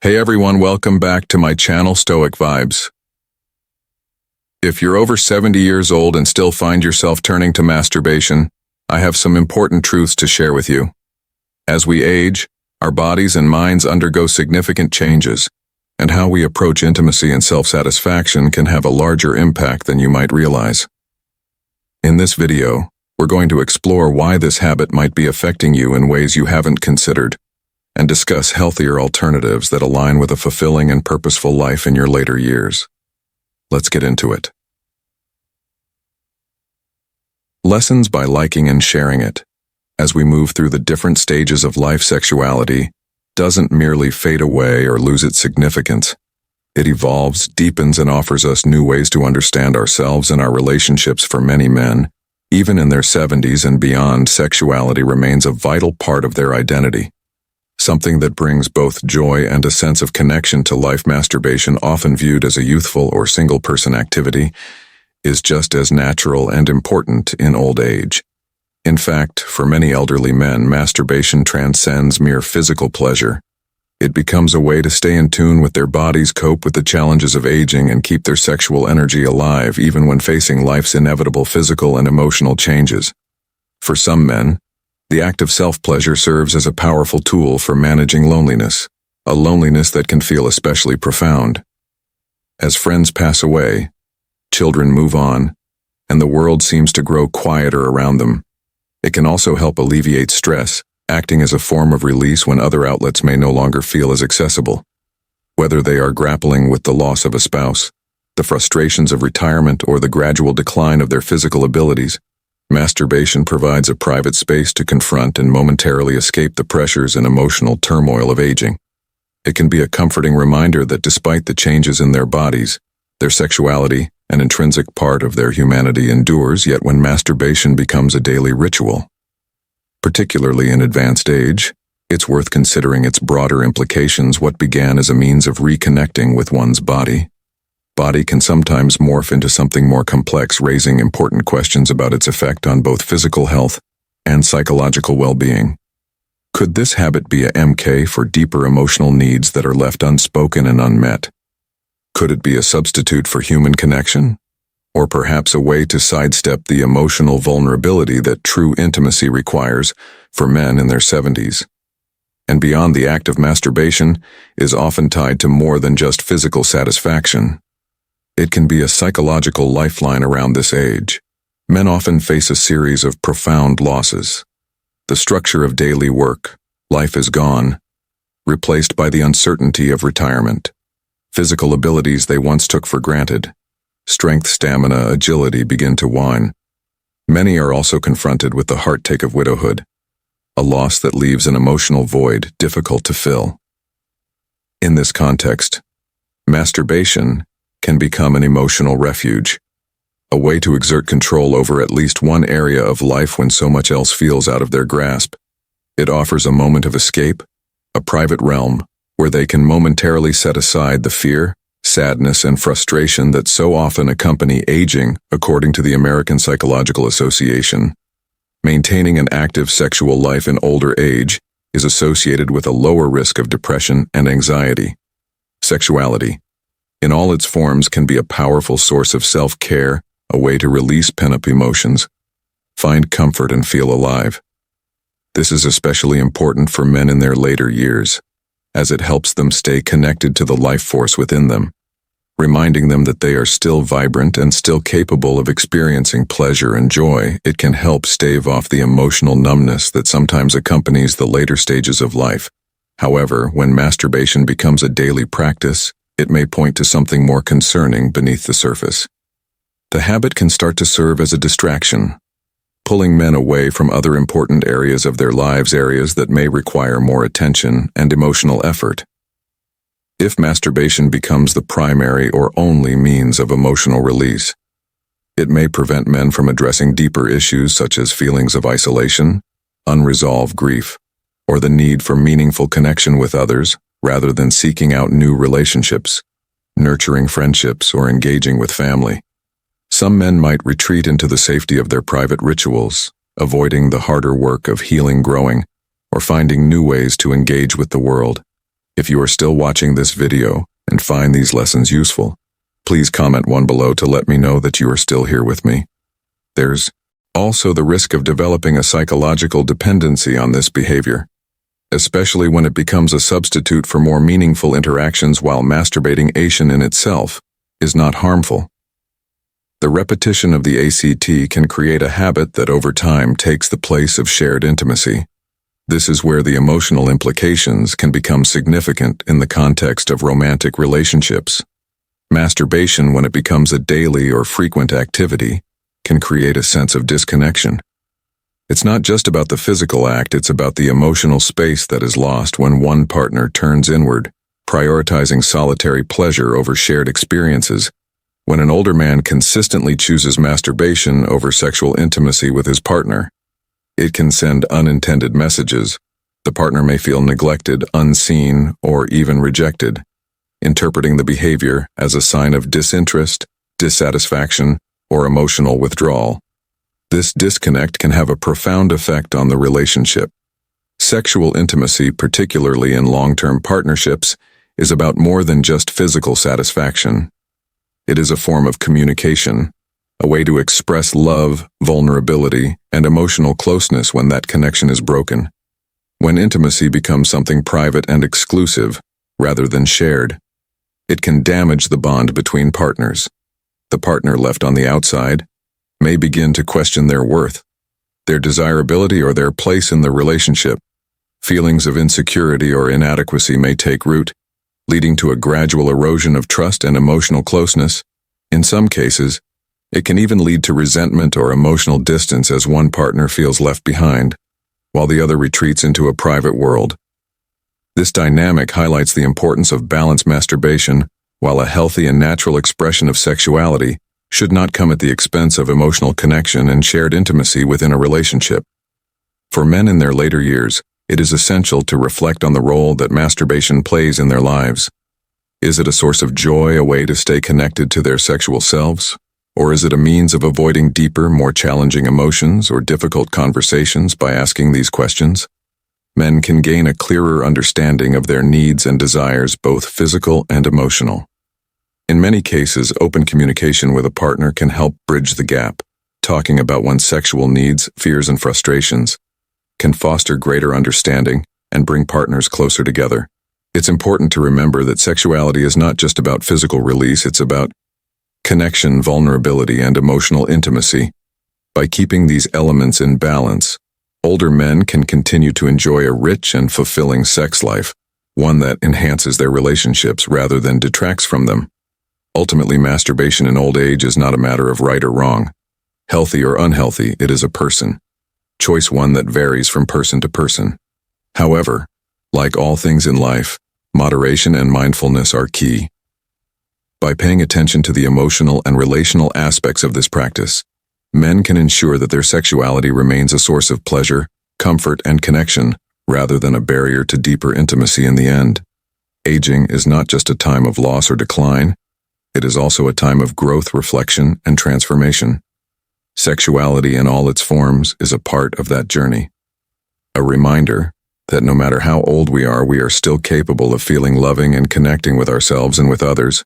Hey everyone, welcome back to my channel Stoic Vibes. If you're over 70 years old and still find yourself turning to masturbation, I have some important truths to share with you. As we age, our bodies and minds undergo significant changes, and how we approach intimacy and self-satisfaction can have a larger impact than you might realize. In this video, we're going to explore why this habit might be affecting you in ways you haven't considered, and discuss healthier alternatives that align with a fulfilling and purposeful life in your later years. Let's get into it. Lessons by liking and sharing it. As we move through the different stages of life, sexuality doesn't merely fade away or lose its significance. It evolves, deepens, and offers us new ways to understand ourselves and our relationships. For many men, even in their 70s and beyond, sexuality remains a vital part of their identity. Something that brings both joy and a sense of connection to life. Masturbation, often viewed as a youthful or single-person activity, is just as natural and important in old age. In fact, for many elderly men, masturbation transcends mere physical pleasure. It becomes a way to stay in tune with their bodies, cope with the challenges of aging, and keep their sexual energy alive even when facing life's inevitable physical and emotional changes. For some men, the act of self-pleasure serves as a powerful tool for managing loneliness, a loneliness that can feel especially profound. As friends pass away, children move on, and the world seems to grow quieter around them, it can also help alleviate stress, acting as a form of release when other outlets may no longer feel as accessible. Whether they are grappling with the loss of a spouse, the frustrations of retirement, or the gradual decline of their physical abilities, masturbation provides a private space to confront and momentarily escape the pressures and emotional turmoil of aging. It can be a comforting reminder that despite the changes in their bodies, their sexuality, an intrinsic part of their humanity, endures. Yet when masturbation becomes a daily ritual, particularly in advanced age, it's worth considering its broader implications. What began as a means of reconnecting with one's body can sometimes morph into something more complex, raising important questions about its effect on both physical health and psychological well-being. Could this habit be a MK for deeper emotional needs that are left unspoken and unmet? Could it be a substitute for human connection? Or perhaps a way to sidestep the emotional vulnerability that true intimacy requires for men in their 70s? And beyond, the act of masturbation is often tied to more than just physical satisfaction. It can be a psychological lifeline around this age. Men often face a series of profound losses. The structure of daily work, life is gone, replaced by the uncertainty of retirement. Physical abilities they once took for granted, strength, stamina, agility, begin to wane. Many are also confronted with the heartache of widowhood, a loss that leaves an emotional void difficult to fill. In this context, masturbation can become an emotional refuge, a way to exert control over at least one area of life when so much else feels out of their grasp. It offers a moment of escape, a private realm where they can momentarily set aside the fear, sadness, and frustration that so often accompany aging. According to the American Psychological Association, maintaining an active sexual life in older age is associated with a lower risk of depression and anxiety. Sexuality, in all its forms, can be a powerful source of self-care, a way to release pent-up emotions, find comfort, and feel alive. This is especially important for men in their later years, as it helps them stay connected to the life force within them, reminding them that they are still vibrant and still capable of experiencing pleasure and joy. It can help stave off the emotional numbness that sometimes accompanies the later stages of life. However, when masturbation becomes a daily practice, it may point to something more concerning beneath the surface. The habit can start to serve as a distraction, pulling men away from other important areas of their lives, areas that may require more attention and emotional effort. If masturbation becomes the primary or only means of emotional release, it may prevent men from addressing deeper issues such as feelings of isolation, unresolved grief, or the need for meaningful connection with others. Rather than seeking out new relationships, nurturing friendships, or engaging with family, some men might retreat into the safety of their private rituals, avoiding the harder work of healing, growing, or finding new ways to engage with the world. If you are still watching this video and find these lessons useful, please comment one below to let me know that you are still here with me. There's also the risk of developing a psychological dependency on this behavior, especially when it becomes a substitute for more meaningful interactions. While masturbating in itself is not harmful, the repetition of the ACT can create a habit that over time takes the place of shared intimacy. This is where the emotional implications can become significant in the context of romantic relationships. Masturbation, when it becomes a daily or frequent activity, can create a sense of disconnection. It's not just about the physical act, it's about the emotional space that is lost when one partner turns inward, prioritizing solitary pleasure over shared experiences. When an older man consistently chooses masturbation over sexual intimacy with his partner, it can send unintended messages. The partner may feel neglected, unseen, or even rejected, interpreting the behavior as a sign of disinterest, dissatisfaction, or emotional withdrawal. This disconnect can have a profound effect on the relationship. Sexual intimacy, particularly in long-term partnerships, is about more than just physical satisfaction. It is a form of communication, a way to express love, vulnerability, and emotional closeness when that connection is broken. When intimacy becomes something private and exclusive, rather than shared, it can damage the bond between partners. The partner left on the outside may begin to question their worth, their desirability, or their place in the relationship. Feelings of insecurity or inadequacy may take root, leading to a gradual erosion of trust and emotional closeness. In some cases, it can even lead to resentment or emotional distance as one partner feels left behind, while the other retreats into a private world. This dynamic highlights the importance of balanced masturbation. While a healthy and natural expression of sexuality should not come at the expense of emotional connection and shared intimacy within a relationship. For men in their later years, it is essential to reflect on the role that masturbation plays in their lives. Is it a source of joy, a way to stay connected to their sexual selves? Or is it a means of avoiding deeper, more challenging emotions or difficult conversations? By asking these questions, men can gain a clearer understanding of their needs and desires, both physical and emotional. In many cases, open communication with a partner can help bridge the gap. Talking about one's sexual needs, fears, and frustrations can foster greater understanding and bring partners closer together. It's important to remember that sexuality is not just about physical release, it's about connection, vulnerability, and emotional intimacy. By keeping these elements in balance, older men can continue to enjoy a rich and fulfilling sex life, one that enhances their relationships rather than detracts from them. Ultimately, masturbation in old age is not a matter of right or wrong. Healthy or unhealthy, it is a person choice, one that varies from person to person. However, like all things in life, moderation and mindfulness are key. By paying attention to the emotional and relational aspects of this practice, men can ensure that their sexuality remains a source of pleasure, comfort, and connection, rather than a barrier to deeper intimacy. In the end, aging is not just a time of loss or decline, it is also a time of growth, reflection, and transformation. Sexuality in all its forms is a part of that journey. A reminder that no matter how old we are still capable of feeling loving and connecting with ourselves and with others.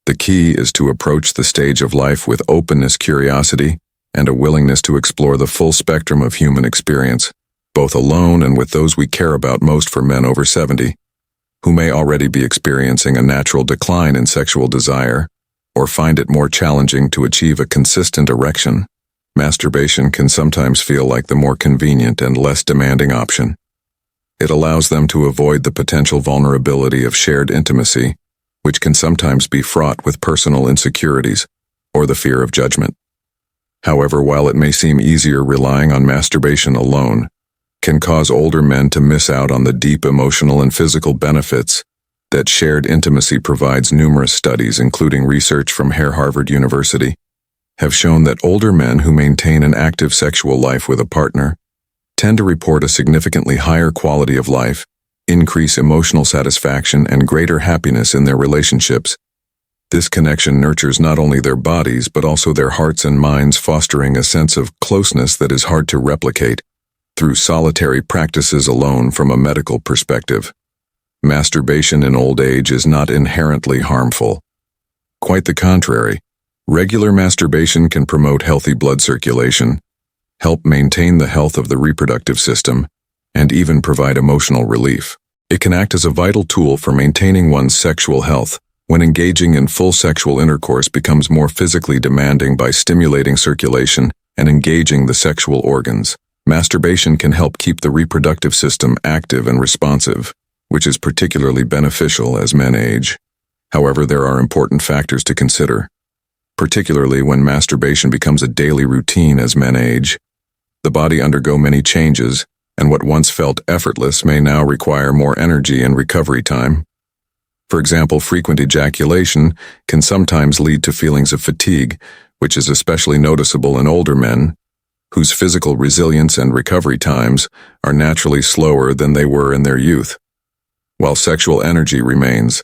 The key is to approach the stage of life with openness, curiosity, and a willingness to explore the full spectrum of human experience, both alone and with those we care about most. For men over 70, who may already be experiencing a natural decline in sexual desire, or find it more challenging to achieve a consistent erection, masturbation can sometimes feel like the more convenient and less demanding option. It allows them to avoid the potential vulnerability of shared intimacy, which can sometimes be fraught with personal insecurities or the fear of judgment. However, while it may seem easier, relying on masturbation alone can cause older men to miss out on the deep emotional and physical benefits that shared intimacy provides. Numerous studies, including research from Harvard University, have shown that older men who maintain an active sexual life with a partner tend to report a significantly higher quality of life, increase emotional satisfaction, and greater happiness in their relationships. This connection nurtures not only their bodies but also their hearts and minds, fostering a sense of closeness that is hard to replicate through solitary practices alone. From a medical perspective, Masturbation in old age is not inherently harmful. Quite the contrary, regular masturbation can promote healthy blood circulation, help maintain the health of the reproductive system, and even provide emotional relief. It can act as a vital tool for maintaining one's sexual health when engaging in full sexual intercourse becomes more physically demanding by stimulating circulation and engaging the sexual organs. Masturbation can help keep the reproductive system active and responsive, which is particularly beneficial as men age. However, there are important factors to consider, particularly when masturbation becomes a daily routine as men age. The body undergo many changes, and what once felt effortless may now require more energy and recovery time. For example, frequent ejaculation can sometimes lead to feelings of fatigue, which is especially noticeable in older men, whose physical resilience and recovery times are naturally slower than they were in their youth. While sexual energy remains,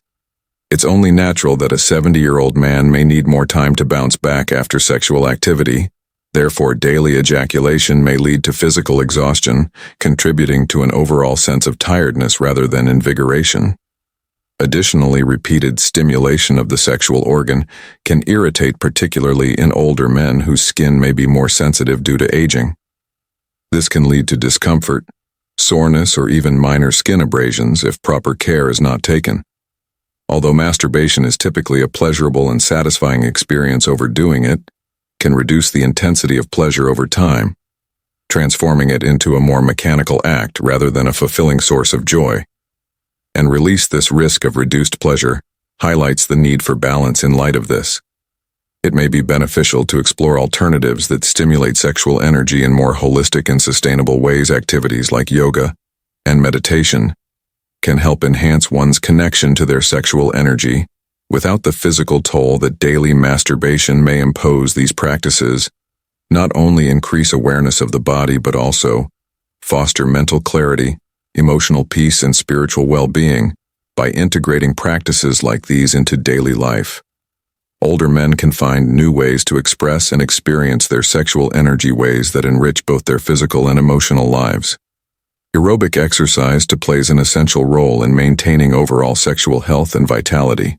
it's only natural that a 70-year-old man may need more time to bounce back after sexual activity. Therefore, daily ejaculation may lead to physical exhaustion, contributing to an overall sense of tiredness rather than invigoration. Additionally, repeated stimulation of the sexual organ can irritate, particularly in older men whose skin may be more sensitive due to aging. This can lead to discomfort, soreness, or even minor skin abrasions if proper care is not taken. Although masturbation is typically a pleasurable and satisfying experience, overdoing it can reduce the intensity of pleasure over time, transforming it into a more mechanical act rather than a fulfilling source of joy. And release this risk of reduced pleasure highlights the need for balance in light of this. It may be beneficial to explore alternatives that stimulate sexual energy in more holistic and sustainable ways. Activities like yoga and meditation can help enhance one's connection to their sexual energy without the physical toll that daily masturbation may impose. These practices not only increase awareness of the body but also foster mental clarity, emotional peace, and spiritual well-being by integrating practices like these into daily life. Older men can find new ways to express and experience their sexual energy, ways that enrich both their physical and emotional lives. Aerobic exercise plays an essential role in maintaining overall sexual health and vitality.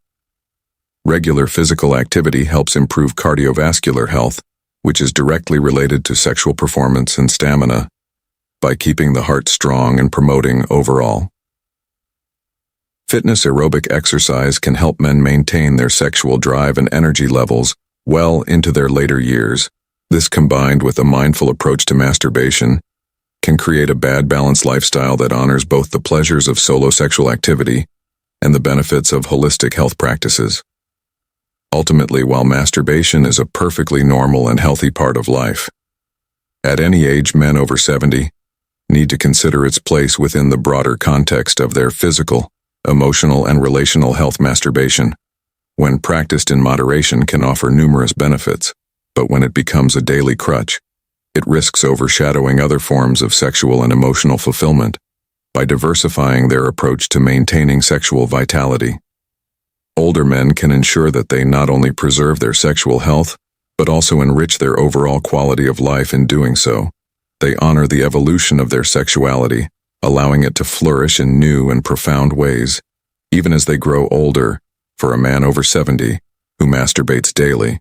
Regular physical activity helps improve cardiovascular health, which is directly related to sexual performance and stamina, by keeping the heart strong and promoting overall fitness. Aerobic exercise can help men maintain their sexual drive and energy levels well into their later years. This, combined with a mindful approach to masturbation, can create a balanced lifestyle that honors both the pleasures of solo sexual activity and the benefits of holistic health practices. Ultimately, while masturbation is a perfectly normal and healthy part of life, at any age, men over 70 need to consider its place within the broader context of their physical, emotional, and relational health. Masturbation, when practiced in moderation, can offer numerous benefits, but when it becomes a daily crutch, it risks overshadowing other forms of sexual and emotional fulfillment. By diversifying their approach to maintaining sexual vitality, older men can ensure that they not only preserve their sexual health, but also enrich their overall quality of life. In doing so, they honor the evolution of their sexuality, allowing it to flourish in new and profound ways. Even as they grow older, for a man over 70 who masturbates daily,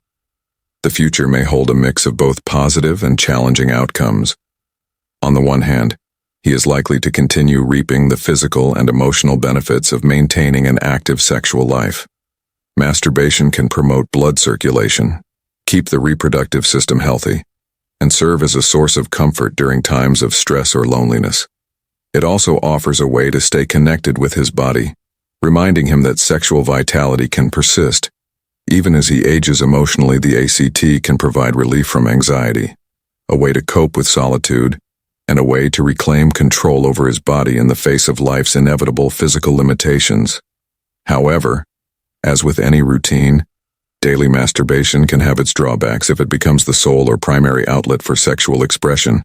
the future may hold a mix of both positive and challenging outcomes. On the one hand, he is likely to continue reaping the physical and emotional benefits of maintaining an active sexual life. Masturbation can promote blood circulation, keep the reproductive system healthy, and serve as a source of comfort during times of stress or loneliness. It also offers a way to stay connected with his body, reminding him that sexual vitality can persist. Even as he ages emotionally, the ACT can provide relief from anxiety, a way to cope with solitude, and a way to reclaim control over his body in the face of life's inevitable physical limitations. However, as with any routine, daily masturbation can have its drawbacks if it becomes the sole or primary outlet for sexual expression.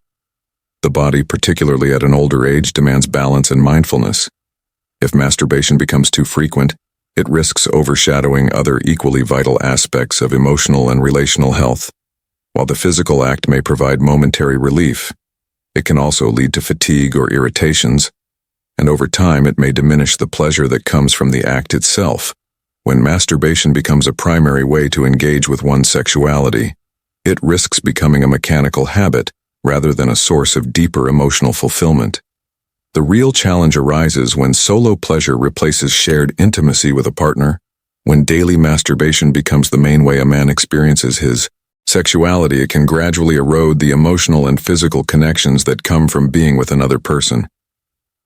The body, particularly at an older age, demands balance and mindfulness. If masturbation becomes too frequent, it risks overshadowing other equally vital aspects of emotional and relational health. While the physical act may provide momentary relief, it can also lead to fatigue or irritations, and over time it may diminish the pleasure that comes from the act itself. When masturbation becomes a primary way to engage with one's sexuality, it risks becoming a mechanical habit rather than a source of deeper emotional fulfillment. The real challenge arises when solo pleasure replaces shared intimacy with a partner, when daily masturbation becomes the main way a man experiences his sexuality. It can gradually erode the emotional and physical connections that come from being with another person.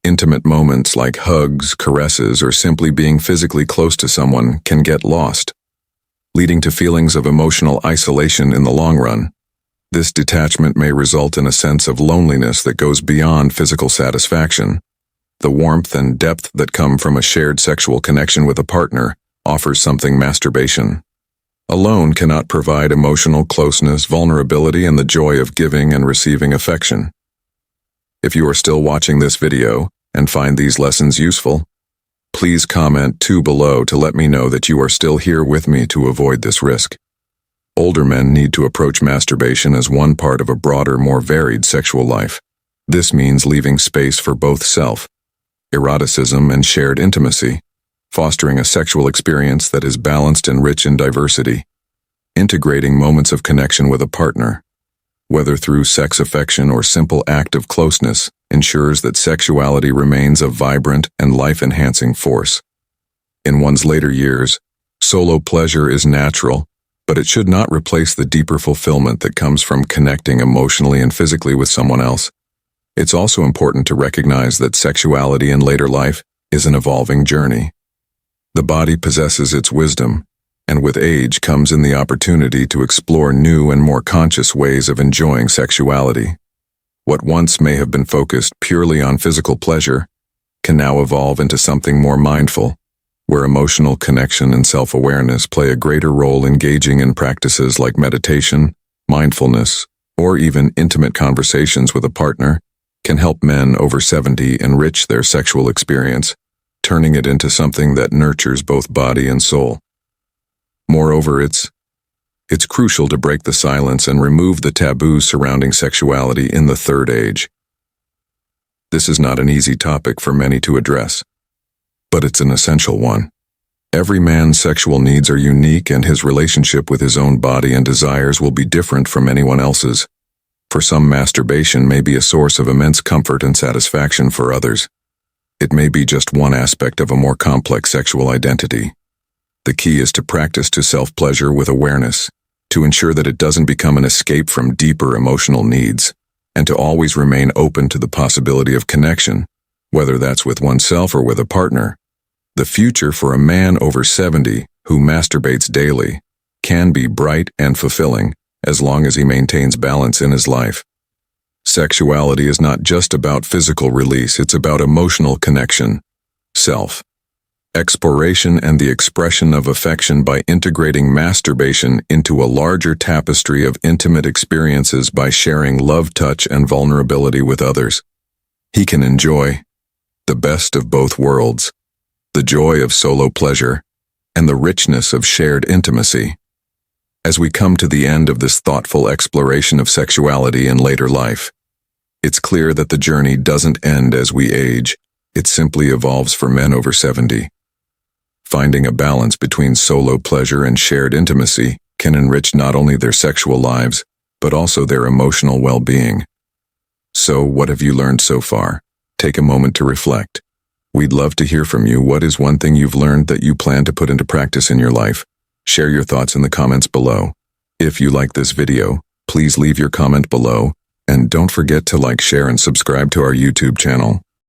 Intimate moments like hugs, caresses, or simply being physically close to someone can get lost, leading to feelings of emotional isolation in the long run. This detachment may result in a sense of loneliness that goes beyond physical satisfaction. The warmth and depth that come from a shared sexual connection with a partner offers something masturbation alone cannot provide: emotional closeness, vulnerability, and the joy of giving and receiving affection. If you are still watching this video and find these lessons useful, please comment below to let me know that you are still here with me to avoid this risk. Older men need to approach masturbation as one part of a broader, more varied sexual life. This means leaving space for both eroticism and shared intimacy, fostering a sexual experience that is balanced and rich in diversity. Integrating moments of connection with a partner, whether through sex affection or simple act of closeness, ensures that sexuality remains a vibrant and life-enhancing force. In one's later years, solo pleasure is natural, but it should not replace the deeper fulfillment that comes from connecting emotionally and physically with someone else. It's also important to recognize that sexuality in later life is an evolving journey. The body possesses its wisdom, and with age comes in the opportunity to explore new and more conscious ways of enjoying sexuality. What once may have been focused purely on physical pleasure can now evolve into something more mindful, where emotional connection and self-awareness play a greater role. Engaging in practices like meditation, mindfulness, or even intimate conversations with a partner can help men over 70 enrich their sexual experience, turning it into something that nurtures both body and soul. Moreover, it's crucial to break the silence and remove the taboos surrounding sexuality in the third age. This is not an easy topic for many to address, but it's an essential one. Every man's sexual needs are unique, and his relationship with his own body and desires will be different from anyone else's. For some, masturbation may be a source of immense comfort and satisfaction. For others, it may be just one aspect of a more complex sexual identity. The key is to practice to self-pleasure with awareness, to ensure that it doesn't become an escape from deeper emotional needs, and to always remain open to the possibility of connection, whether that's with oneself or with a partner. The future for a man over 70 who masturbates daily can be bright and fulfilling as long as he maintains balance in his life. Sexuality is not just about physical release, it's about emotional connection, exploration, and the expression of affection. By integrating masturbation into a larger tapestry of intimate experiences, by sharing love, touch, and vulnerability with others, he can enjoy the best of both worlds, the joy of solo pleasure and the richness of shared intimacy. As we come to the end of this thoughtful exploration of sexuality in later life, it's clear that the journey doesn't end as we age, it simply evolves for men over 70. Finding a balance between solo pleasure and shared intimacy can enrich not only their sexual lives, but also their emotional well-being. So, what have you learned so far? Take a moment to reflect. We'd love to hear from you. What is one thing you've learned that you plan to put into practice in your life? Share your thoughts in the comments below. If you like this video, please leave your comment below, and don't forget to like, share, and subscribe to our YouTube channel.